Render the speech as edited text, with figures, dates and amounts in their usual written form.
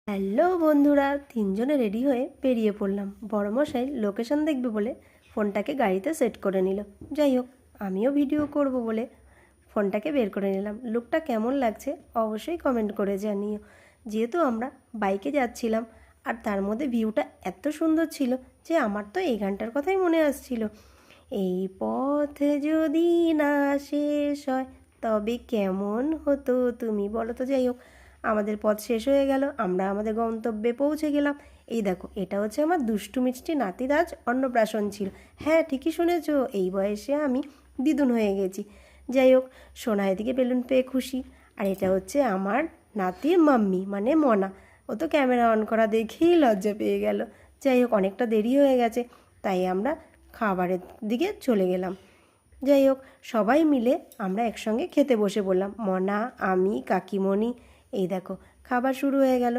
Hello বন্ধুরা, তিনজনে ready হয়ে বেরিয়ে পড়লাম। বড়মশাই লোকেশন দেখবে বলে ফোনটাকে গাড়িতে সেট করে নিল। যাই হোক, আমিও ভিডিও করব বলে ফোনটাকে বের করে নিলাম। লুকটা কেমন লাগছে অবশ্যই কমেন্ট করে জানিও। যেহেতু আমরা বাইকে যাচ্ছিলাম আর তার মধ্যে ভিউটা এত সুন্দর ছিল যে আমার তো এই গানটার কথাই মনে আসছিল। এই পথ যদি না শেষ হয় তবে কেমন হতো তুমি বলো তো। যাই হোক, আমাদের পথ শেষ হয়ে গেল, আমরা আমাদের গন্তব্যে পৌঁছে গেলাম। এই দেখো, এটা হচ্ছে আমার দুষ্টু মিষ্টি নাতির আজ অন্নপ্রাশন ছিল। হ্যাঁ, ঠিকই শুনেছ, এই বয়সে আমি দিদুন হয়ে গেছি। যাই হোক, সোনা এদিকে বেলুন পেয়ে খুশি। আর এটা হচ্ছে আমার নাতির মাম্মি মানে মনা। ও তো ক্যামেরা অন করা দেখেই লজ্জা পেয়ে গেল। যাই হোক, অনেকটা দেরি হয়ে গেছে, তাই আমরা খাবারের দিকে চলে গেলাম। যাই হোক, সবাই মিলে আমরা একসঙ্গে খেতে বসে পড়লাম। মনা, আমি, কাকিমণি। এই দেখো, খাবার শুরু হয়ে গেল।